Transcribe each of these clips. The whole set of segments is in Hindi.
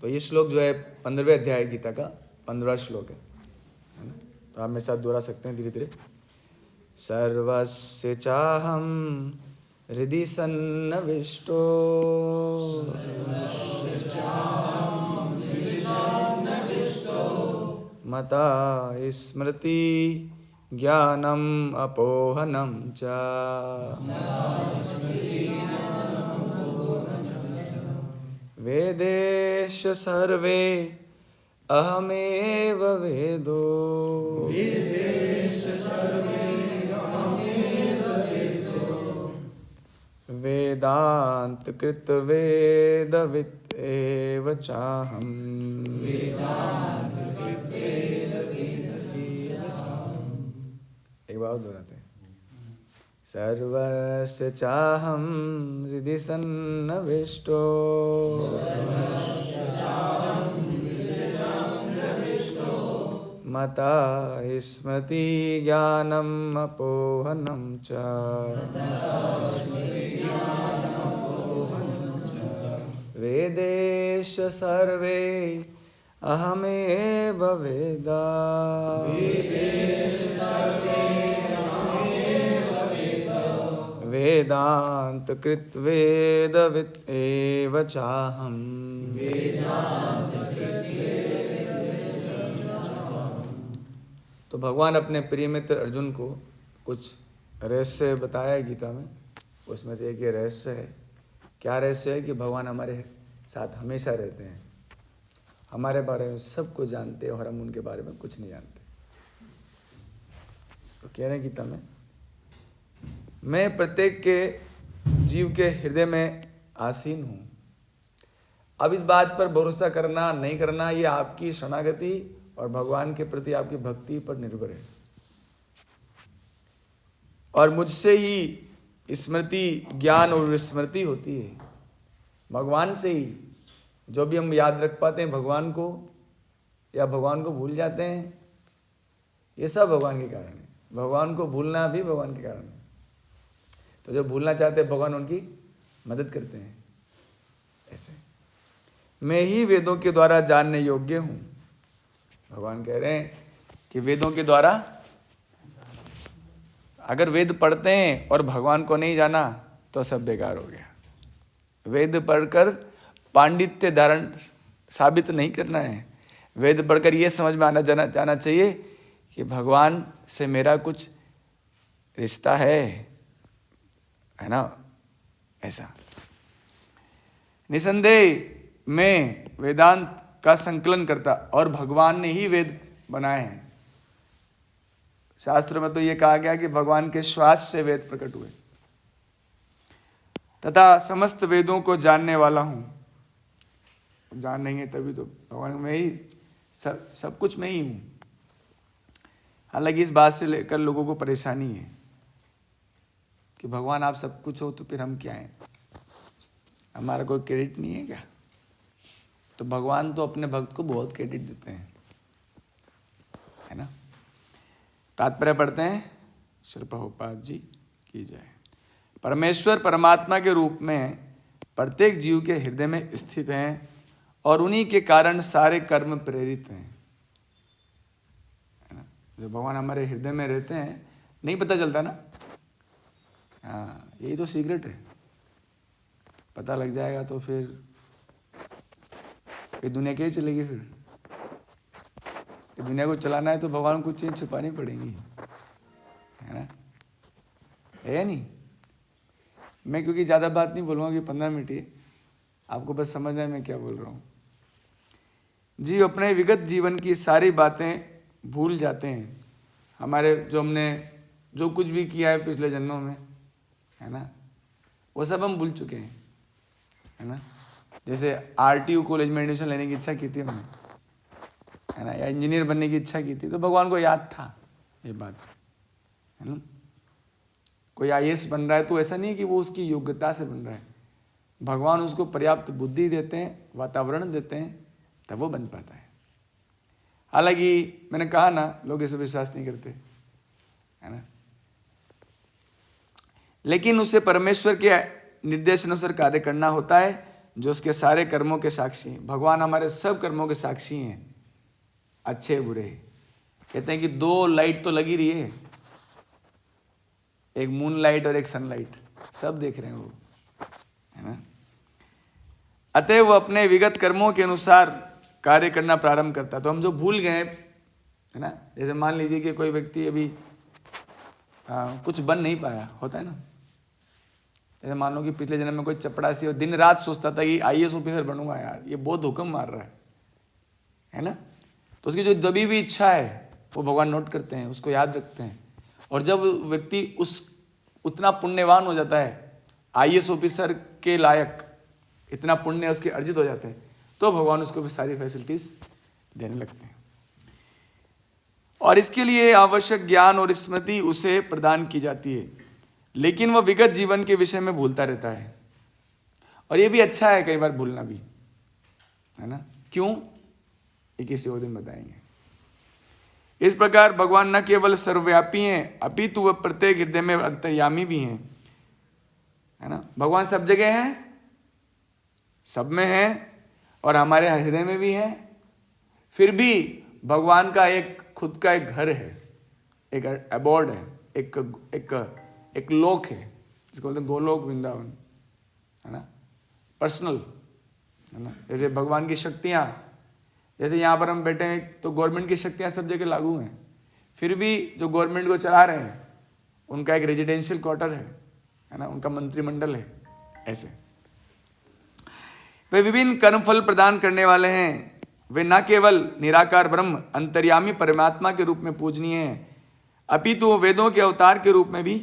तो ये श्लोक जो है 15वें अध्याय गीता का 15वां श्लोक है ना? तो आप मेरे साथ दोहरा सकते हैं धीरे धीरे। सर्वस्य चाहम हृदि सन्निविष्टो मता स्मृति ज्ञानम अपोहनम च। वेदेश सर्वे अहमेव वेदो वेदांत कृत वेदवित् एव चाहम्। एक बार दोहराते हैं। सर्वस्य चाहं हृदि सन्निविष्टो मता स्मृति ज्ञानम् अपोहनम च। वेदेश सर्वे अहमेव वेदा वेदांत कृत वेदवित् एव चाहम्। तो भगवान अपने प्रिय मित्र अर्जुन को कुछ रहस्य बताया है गीता में। उसमें से एक ये रहस्य है। क्या रहस्य है? कि भगवान हमारे साथ हमेशा रहते हैं, हमारे बारे में सब कुछ जानते हैं और हम उनके बारे में कुछ नहीं जानते। तो कह रहे हैं गीता में, मैं प्रत्येक के जीव के हृदय में आसीन हूँ। अब इस बात पर भरोसा करना नहीं करना ये आपकी शरणागति और भगवान के प्रति आपकी भक्ति पर निर्भर है। और मुझसे ही स्मृति ज्ञान और विस्मृति होती है। भगवान से ही जो भी हम याद रख पाते हैं भगवान को या भगवान को भूल जाते हैं, ये सब भगवान के कारण है। भगवान को भूलना भी भगवान के कारण है। तो जो भूलना चाहते हैं भगवान उनकी मदद करते हैं। ऐसे मैं ही वेदों के द्वारा जानने योग्य हूँ। भगवान कह रहे हैं कि वेदों के द्वारा, अगर वेद पढ़ते हैं और भगवान को नहीं जाना तो सब बेकार हो गया। वेद पढ़कर पांडित्य धारण साबित नहीं करना है। वेद पढ़कर ये समझ में जाना चाहिए कि भगवान से मेरा कुछ रिश्ता है ना। ऐसा निसंदेह मैं वेदांत का संकलन करता और भगवान ने ही वेद बनाए हैं। शास्त्र में तो ये कहा गया कि भगवान के श्वास से वेद प्रकट हुए, तथा समस्त वेदों को जानने वाला हूं। जान नहीं है तभी तो भगवान में ही सब कुछ में ही हूं। हालांकि इस बात से लेकर लोगों को परेशानी है कि भगवान आप सब कुछ हो तो फिर हम क्या हैं, हमारा कोई क्रेडिट नहीं है क्या? तो भगवान तो अपने भक्त को बहुत क्रेडिट देते हैं, है ना। तात्पर्य पढ़ते हैं श्री प्रभुपाद जी की जय। परमेश्वर परमात्मा के रूप में प्रत्येक जीव के हृदय में स्थित हैं और उन्हीं के कारण सारे कर्म प्रेरित हैं, है ना। जब भगवान हमारे हृदय में रहते हैं नहीं पता चलता ना। हाँ, यही तो सीक्रेट है। पता लग जाएगा तो फिर दुनिया कैसे चलेगी? फिर दुनिया को चलाना है तो भगवान को कुछ चीज़ छुपानी पड़ेगी, है ना। है या नहीं? मैं क्योंकि ज़्यादा बात नहीं बोलूँगा कि 15 मिनट ही, आपको बस समझना है मैं क्या बोल रहा हूँ। जी अपने विगत जीवन की सारी बातें भूल जाते हैं। हमारे हमने जो कुछ भी किया है पिछले जन्मों में, है ना, वो सब हम भूल चुके हैं, है ना। जैसे RTU कॉलेज में एडमिशन लेने की इच्छा की थी हमने, है ना, या इंजीनियर बनने की इच्छा की थी, तो भगवान को याद था ये बात, है ना। कोई IAS बन रहा है तो ऐसा नहीं कि वो उसकी योग्यता से बन रहा है। भगवान उसको पर्याप्त बुद्धि देते हैं, वातावरण देते हैं, तब वो बन पाता है। हालांकि मैंने कहा ना, लोग इसे विश्वास नहीं करते, है ना। लेकिन उसे परमेश्वर के निर्देश अनुसार कार्य करना होता है। जो उसके सारे कर्मों के साक्षी हैं। भगवान हमारे सब कर्मों के साक्षी हैं, अच्छे बुरे। कहते हैं कि 2 लाइट तो लगी रही है, एक मून लाइट और एक सनलाइट, सब देख रहे हैं वो, है ना। अतः वो अपने विगत कर्मों के अनुसार कार्य करना प्रारंभ करता है। तो हम जो भूल गए, है ना, जैसे मान लीजिए कि कोई व्यक्ति अभी कुछ बन नहीं पाया, होता है ना। जैसे मान लो कि पिछले जन्म में कोई चपड़ासी और दिन रात सोचता था कि IAS ऑफिसर बनूंगा, यार ये बहुत हुक्म मार रहा है ना। तो उसकी जो दबी हुई इच्छा है वो भगवान नोट करते हैं, उसको याद रखते हैं। और जब व्यक्ति उतना पुण्यवान हो जाता है, IAS ऑफिसर के लायक इतना पुण्य उसके अर्जित हो जाते हैं, तो भगवान उसको भी सारी फैसिलिटीज देने लगते हैं। और इसके लिए आवश्यक ज्ञान और स्मृति उसे प्रदान की जाती है, लेकिन वह विगत जीवन के विषय में भूलता रहता है। और ये भी अच्छा है कई बार भूलना भी, है ना। क्यों, ये किसी और दिन बताएंगे। इस प्रकार भगवान न केवल सर्वव्यापी हैं, अपितु वह प्रत्येक हृदय में अंतर्यामी भी हैं, है ना। भगवान सब जगह हैं, सब में हैं, और हमारे हृदय में भी हैं। फिर भी भगवान का एक खुद का एक घर है, एक अबोर्ड है, एक लोक है, जिसको बोलते हैं गोलोक वृंदावन, है ना, पर्सनल, है ना। जैसे भगवान की शक्तियाँ, जैसे यहाँ पर हम बैठे हैं तो गवर्नमेंट की शक्तियाँ सब जगह लागू हैं, फिर भी जो गवर्नमेंट को चला रहे हैं उनका एक रेजिडेंशियल क्वार्टर है ना, उनका मंत्रिमंडल है। ऐसे वे विभिन्न कर्मफल प्रदान करने वाले हैं। वे न केवल निराकार ब्रह्म अंतर्यामी परमात्मा के रूप में पूजनीय हैं, अपितु वेदों के अवतार के रूप में भी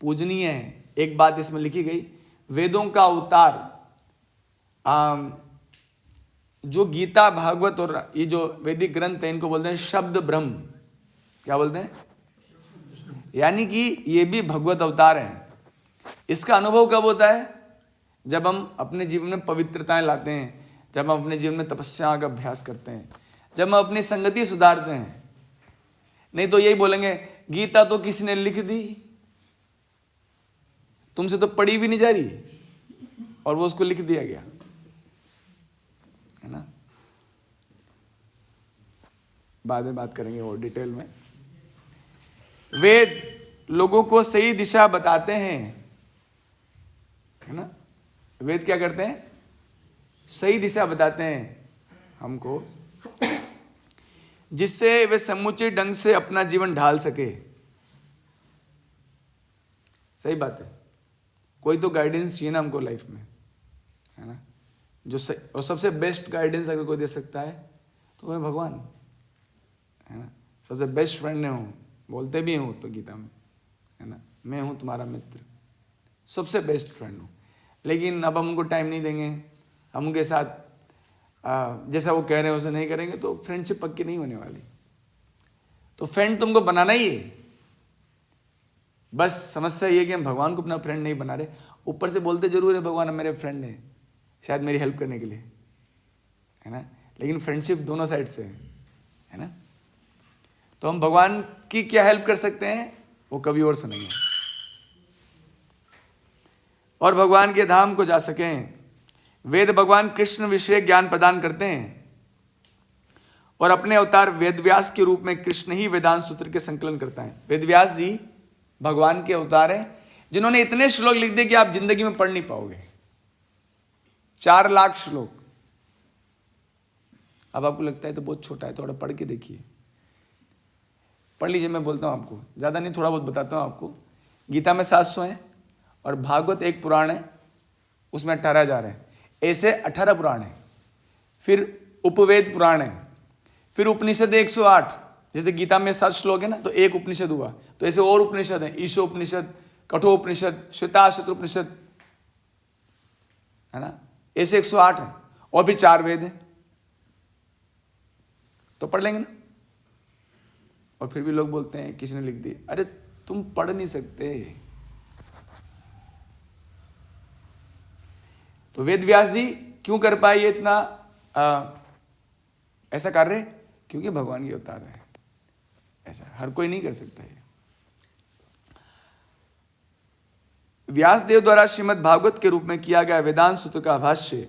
पूजनीय है। एक बात इसमें लिखी गई, वेदों का अवतार, जो गीता भागवत और ये जो वैदिक ग्रंथ है इनको बोलते हैं शब्द ब्रह्म। क्या बोलते हैं? यानी कि ये भी भगवत अवतार हैं। इसका अनुभव कब होता है? जब हम अपने जीवन में पवित्रताएं लाते हैं, जब हम अपने जीवन में तपस्या का अभ्यास करते हैं, जब हम अपनी संगति सुधारते हैं। नहीं तो यही बोलेंगे गीता तो किसी ने लिख दी, तुमसे तो पढ़ी भी नहीं जा रही और वो उसको लिख दिया गया, है ना। बाद में बात करेंगे और डिटेल में। वेद लोगों को सही दिशा बताते हैं, है ना। वेद क्या करते हैं? सही दिशा बताते हैं हमको, जिससे वे समुचित ढंग से अपना जीवन ढाल सके। सही बात है, कोई तो गाइडेंस चाहिए ना हमको लाइफ में, है ना। जो और सबसे बेस्ट गाइडेंस अगर कोई दे सकता है तो वह भगवान, है ना। सबसे बेस्ट फ्रेंड है वो, बोलते भी हूँ तो गीता में, है ना, मैं हूँ तुम्हारा मित्र, सबसे बेस्ट फ्रेंड हूँ। लेकिन अब हम उनको टाइम नहीं देंगे, हम उनके साथ जैसा वो कह रहे हैं वैसे नहीं करेंगे तो फ्रेंडशिप पक्की नहीं होने वाली। तो फ्रेंड तुमको बनाना ही है, बस समस्या ये कि हम भगवान को अपना फ्रेंड नहीं बना रहे। ऊपर से बोलते जरूर है भगवान मेरे फ्रेंड है, शायद मेरी हेल्प करने के लिए, है ना, लेकिन फ्रेंडशिप दोनों साइड से है ना। तो हम भगवान की क्या हेल्प कर सकते हैं वो कभी और सुनेंगे। और भगवान के धाम को जा सकें, वेद भगवान कृष्ण विषय ज्ञान प्रदान करते हैं और अपने अवतार वेदव्यास के रूप में कृष्ण ही वेदांत सूत्र के संकलन करता है। वेदव्यास जी भगवान के अवतार हैं, जिन्होंने इतने श्लोक लिख दिए कि आप जिंदगी में पढ़ नहीं पाओगे, 4 लाख श्लोक। अब आपको लगता है तो बहुत छोटा है, थोड़ा पढ़ के देखिए, पढ़ लीजिए। मैं बोलता हूं आपको, ज्यादा नहीं, थोड़ा बहुत बताता हूं आपको। गीता में 700 हैं और भागवत एक पुराण है, उसमें 18,000 है। ऐसे 18 पुराण हैं। फिर उपवेद पुराण है, फिर उपनिषद 108। जैसे गीता में 7 श्लोक है ना, तो एक उपनिषद हुआ, तो ऐसे और उपनिषद है, ईशो उपनिषद, कठोपनिषद, श्वेताश्वतर उपनिषद, है ना, ऐसे 108 है। और भी 4 वेद हैं, तो पढ़ लेंगे ना। और फिर भी लोग बोलते हैं किसी ने लिख दी, अरे तुम पढ़ नहीं सकते। तो वेद व्यास जी क्यों कर पाए ये इतना ऐसा कार्य? क्योंकि भगवान की अवतार है, ऐसा हर कोई नहीं कर सकता है। व्यास देव द्वारा श्रीमद् भागवत के रूप में किया गया वेदांत सूत्र का भाष्य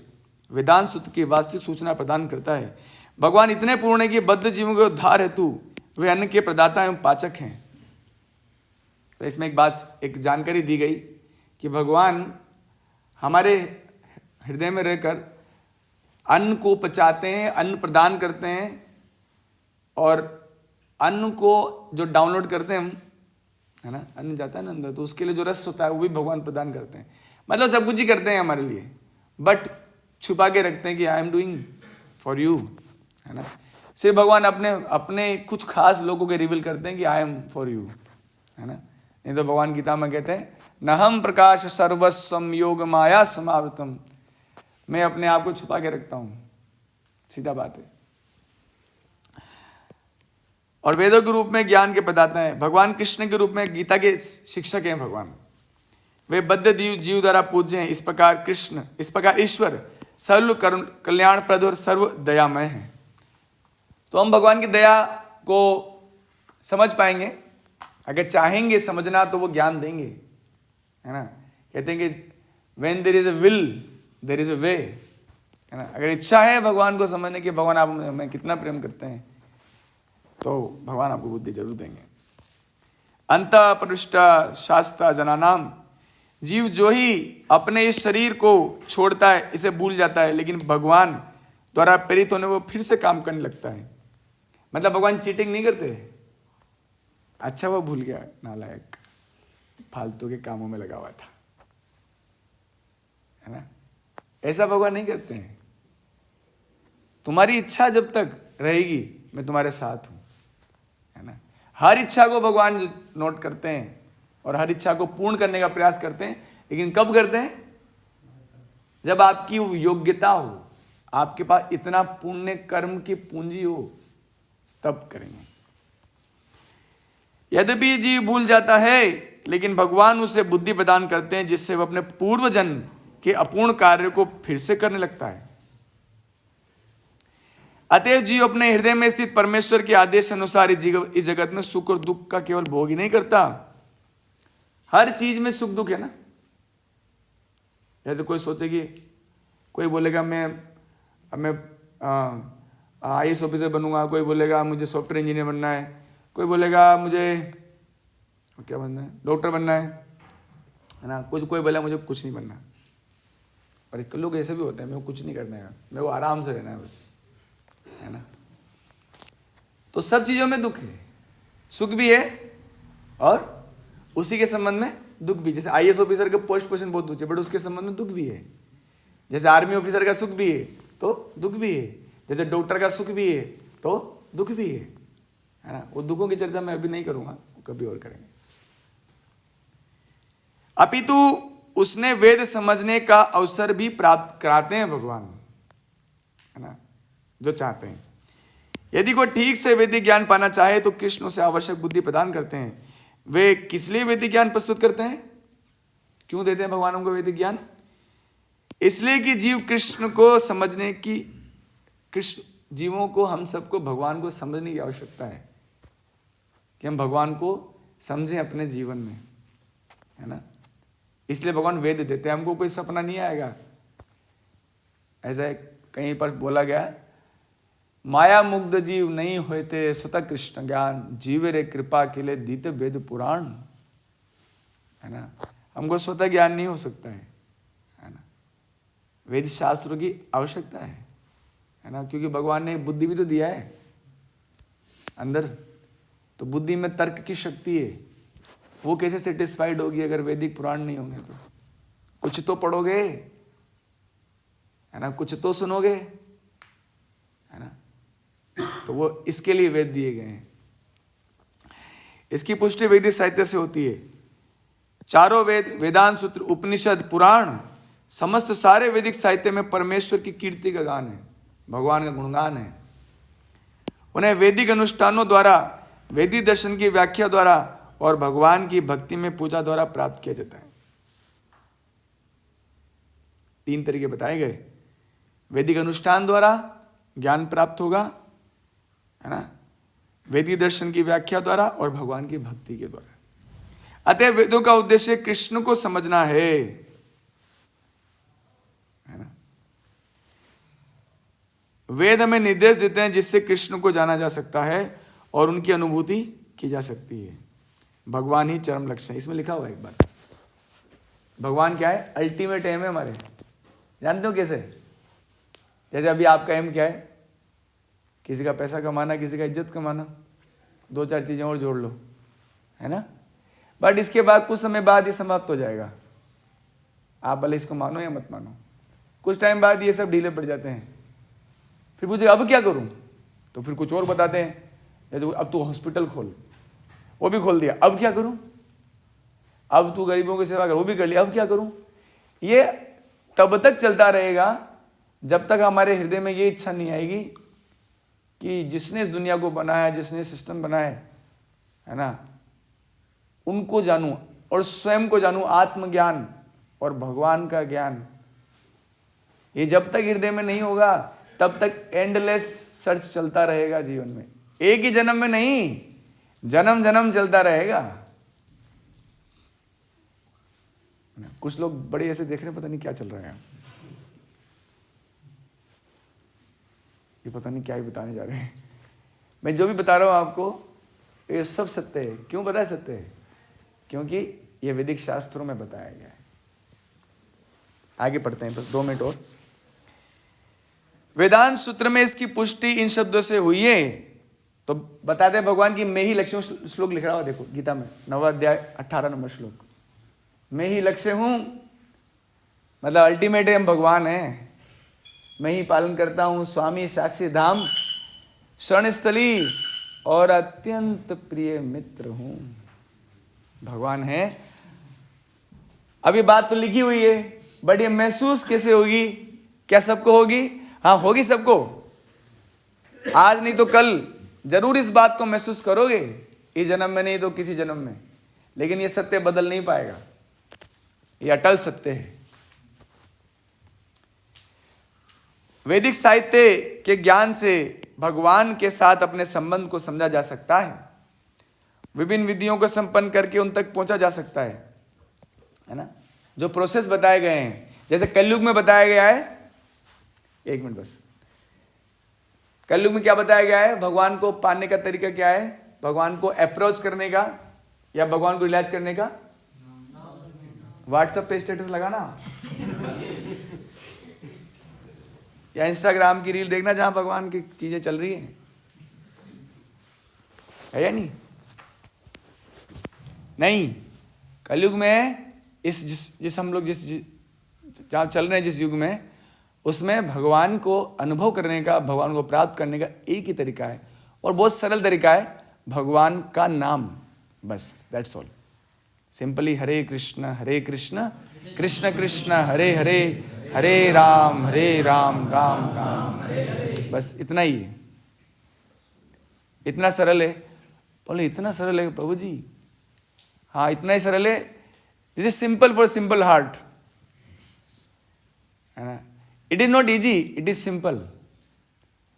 वेदांत सूत्र की वास्तविक सूचना प्रदान करता है। भगवान इतने पूर्ण है कि बद्ध जीवों के उद्धार हेतु वे अन्न के प्रदाता एवं पाचक हैं। तो इसमें एक जानकारी दी गई कि भगवान हमारे हृदय में रहकर अन्न को पचाते हैं, अन्न प्रदान करते हैं, और अन्न को जो डाउनलोड करते हैं हम, है ना, अन्न जाता है ना अंदर, तो उसके लिए जो रस होता है वो भी भगवान प्रदान करते हैं। मतलब सब कुछ ही करते हैं हमारे लिए, बट छुपा के रखते हैं कि I am doing for you, है ना। सिर्फ भगवान अपने कुछ खास लोगों के रिवील करते हैं कि आई एम फॉर यू, है ना। नहीं तो भगवान गीता में कहते हैं नहम प्रकाश सर्वस्वम योग माया समावृतम, मैं अपने आप को छुपा के रखता हूं, सीधा बात है। और वेदों के रूप में ज्ञान के प्रदाता हैं। भगवान कृष्ण के रूप में गीता के शिक्षक हैं भगवान। वे बद्ध जीव द्वारा पूज्य हैं। इस प्रकार ईश्वर सर्व कल्याणप्रद और सर्व दयामय है। तो हम भगवान की दया को समझ पाएंगे, अगर चाहेंगे समझना तो वो ज्ञान देंगे, है ना। कहते हैं कि when there is a will there is a way, है ना। अगर इच्छा है भगवान को समझने की, भगवान आप हमें कितना प्रेम करते हैं, तो भगवान आपको बुद्धि जरूर देंगे। अंत प्रविष्टा शास्त्रा जनानाम, जीव जो ही अपने इस शरीर को छोड़ता है इसे भूल जाता है, लेकिन भगवान द्वारा प्रेरित होने वो फिर से काम करने लगता है। मतलब भगवान चीटिंग नहीं करते। अच्छा वो भूल गया, नालायक, फालतू के कामों में लगा हुआ था, है ना। ऐसा भगवान नहीं करते हैं। तुम्हारी इच्छा जब तक रहेगी मैं तुम्हारे साथ हूं, है ना। हर इच्छा को भगवान नोट करते हैं और हर इच्छा को पूर्ण करने का प्रयास करते हैं, लेकिन कब करते हैं? जब आपकी योग्यता हो, आपके पास इतना पुण्य कर्म की पूंजी हो, तब करेंगे। यद्यपि जीव भूल जाता है, लेकिन भगवान उसे बुद्धि प्रदान करते हैं, जिससे वह अपने पूर्व जन्म के अपूर्ण कार्य को फिर से करने लगता है। अतएव जीव अपने हृदय में स्थित परमेश्वर के आदेश अनुसार इस जगत में सुख और दुख का केवल भोग ही नहीं करता। हर चीज में सुख दुख है ना। जैसे कोई सोचे कि कोई बोलेगा मैं IAS ऑफिसर बनूंगा, कोई बोलेगा मुझे सॉफ्टवेयर इंजीनियर बनना है, कोई बोलेगा मुझे क्या बनना है, डॉक्टर बनना है ना। कोई बोला मुझे कुछ नहीं बनना। और लोग ऐसे भी होते हैं, मेरे को कुछ नहीं करना है, मेरे को आराम से रहना है बस, है ना। तो सब चीजों में दुख है, सुख भी है और उसी के संबंध में दुख भी। जैसे IAS ऑफिसर का पोस्ट पोजीशन बहुत ऊंचे, बट उसके संबंध में दुख भी है। जैसे आर्मी ऑफिसर का सुख भी है तो दुख भी है, जैसे डॉक्टर का सुख भी है तो दुख भी है ना। वो दुखों की चर्चा मैं अभी नहीं करूंगा, कभी और करेंगे। अपितु उसने वेद समझने का अवसर भी प्राप्त कराते हैं भगवान, है ना, जो चाहते हैं। यदि कोई ठीक से वैदिक ज्ञान पाना चाहे तो कृष्ण उसे आवश्यक बुद्धि प्रदान करते हैं। वे किस लिए वैदिक ज्ञान प्रस्तुत करते हैं? क्यों देते हैं भगवान हमको वैदिक ज्ञान? इसलिए कि कृष्ण जीवों को, हम सबको भगवान को समझने की आवश्यकता है, कि हम भगवान को समझें अपने जीवन में, है ना। इसलिए भगवान वेद देते हैं। हमको कोई सपना नहीं आएगा। ऐसा कहीं पर बोला गया, माया मुग्ध जीव नहीं होते स्वतः कृष्ण ज्ञान, जीवे रे कृपा के लिए दीते वेद पुराण, है ना। हमको स्वतः ज्ञान नहीं हो सकता है ना। वेद शास्त्रों की आवश्यकता है ना, क्योंकि भगवान ने बुद्धि भी तो दिया है अंदर। तो बुद्धि में तर्क की शक्ति है, वो कैसे सेटिस्फाइड होगी अगर वैदिक पुराण नहीं होंगे? तो कुछ तो पढ़ोगे, है ना, कुछ तो सुनोगे, है ना। तो वो इसके लिए वेद दिए गए हैं। इसकी पुष्टि वैदिक साहित्य से होती है। चारों वेद, वेदांत सूत्र, उपनिषद, पुराण, समस्त सारे वैदिक साहित्य में परमेश्वर की कीर्ति का गान है, भगवान का गुणगान है। उन्हें वैदिक अनुष्ठानों द्वारा, वैदिक दर्शन की व्याख्या द्वारा और भगवान की भक्ति में पूजा द्वारा प्राप्त किया जाता है। 3 तरीके बताए गए। वैदिक अनुष्ठान द्वारा ज्ञान प्राप्त होगा, है ना, वैदिक दर्शन की व्याख्या द्वारा और भगवान की भक्ति के द्वारा। अतः वेदों का उद्देश्य कृष्ण को समझना है ना। वेद हमें निर्देश देते हैं जिससे कृष्ण को जाना जा सकता है और उनकी अनुभूति की जा सकती है। भगवान ही चरम लक्ष्य है, इसमें लिखा हुआ है एक बार। भगवान क्या है? अल्टीमेट एम है हमारे। जानते हो कैसे? जैसे अभी आपका एम क्या है? किसी का पैसा कमाना, किसी का इज्जत कमाना, 2-4 चीजें और जोड़ लो, है ना? बट इसके बाद कुछ समय बाद ये समाप्त हो जाएगा। आप भले इसको मानो या मत मानो, कुछ टाइम बाद ये सब ढीले पड़ जाते हैं। फिर पूछे अब क्या करूं? तो फिर कुछ और बताते हैं, जैसे अब तू हॉस्पिटल खोल, वो भी खोल दिया, अब क्या करूं? अब तू गरीबों की सेवा कर, वो भी कर लिया, अब क्या करूं? ये तब तक चलता रहेगा जब तक हमारे हृदय में ये इच्छा नहीं आएगी कि जिसने इस दुनिया को बनाया, जिसने सिस्टम बनाया है ना, उनको जानूं और स्वयं को जानूं, आत्मज्ञान और भगवान का ज्ञान। ये जब तक हृदय में नहीं होगा तब तक एंडलेस सर्च चलता रहेगा जीवन में। एक ही जन्म में नहीं, जन्म जन्म चलता रहेगा। कुछ लोग बड़े ऐसे देख रहे हैं, पता नहीं क्या चल रहा है, ये पता नहीं क्या ही बताने जा रहे हैं। मैं जो भी बता रहा हूं आपको, ये सब सत्य है। क्यों बताया सत्य है? क्योंकि ये वैदिक शास्त्रों में बताया गया है। आगे पढ़ते हैं, बस 2 मिनट और। वेदांत सूत्र में इसकी पुष्टि इन शब्दों से हुई है। तो बताते हैं भगवान की मैं ही लक्ष्य हूं। श्लोक लिख रहा हूं, देखो गीता में 9वां अध्याय 18 नंबर श्लोक। मैं ही लक्ष्य हूं, मतलब अल्टीमेट हम भगवान है। मैं ही पालन करता हूं, स्वामी साक्षी धाम शरणस्थली और अत्यंत प्रिय मित्र हूं। भगवान है। अब ये बात तो लिखी हुई है, बट ये महसूस कैसे होगी? क्या सबको होगी? हाँ, होगी सबको। आज नहीं तो कल जरूर इस बात को महसूस करोगे, इस जन्म में नहीं तो किसी जन्म में। लेकिन ये सत्य बदल नहीं पाएगा, ये अटल सत्य है। वैदिक साहित्य के ज्ञान से भगवान के साथ अपने संबंध को समझा जा सकता है। विभिन्न विधियों को संपन्न करके उन तक पहुंचा जा सकता है ना? जो प्रोसेस बताए गए हैं, जैसे कलयुग में बताया गया है। एक मिनट बस। कलयुग में क्या बताया गया है? भगवान को पाने का तरीका क्या है? भगवान को अप्रोच करने का या भगवान को रिलाइज करने का? व्हाट्सएप पे स्टेटस लगाना या इंस्टाग्राम की रील देखना जहां भगवान की चीजें चल रही हैं, है या नहीं? नहीं, कलयुग में जिस हम लोग जहां चल रहे हैं, जिस युग में, उसमें भगवान को अनुभव करने का, भगवान को प्राप्त करने का एक ही तरीका है और बहुत सरल तरीका है, भगवान का नाम, बस, दैट्स ऑल। सिंपली हरे कृष्ण कृष्ण कृष्ण हरे हरे, हरे राम राम राम हरे हरे। बस इतना ही है, इतना सरल है। बोले इतना सरल है प्रभु जी? हाँ, इतना ही सरल है। This is simple for simple heart, है ना? It is not easy, it is simple.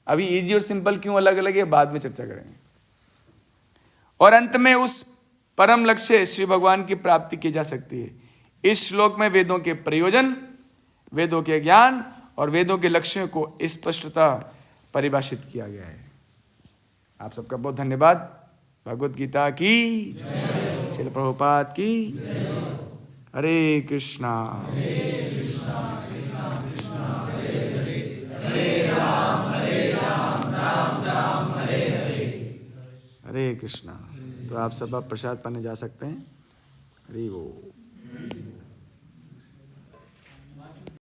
अभी इजी और सिंपल क्यों अलग अलग है, बाद में चर्चा करेंगे। और अंत में उस परम लक्ष्य श्री भगवान की प्राप्ति की जा सकती है। इस श्लोक में वेदों के प्रयोजन, वेदों के ज्ञान और वेदों के लक्ष्यों को स्पष्टता परिभाषित किया गया है। आप सबका बहुत धन्यवाद। भगवत गीता की जय, श्रील प्रभुपाद की जय। हरे कृष्णा हरे कृष्णा। तो आप सब अब प्रसाद पाने जा सकते हैं। हरि बोल।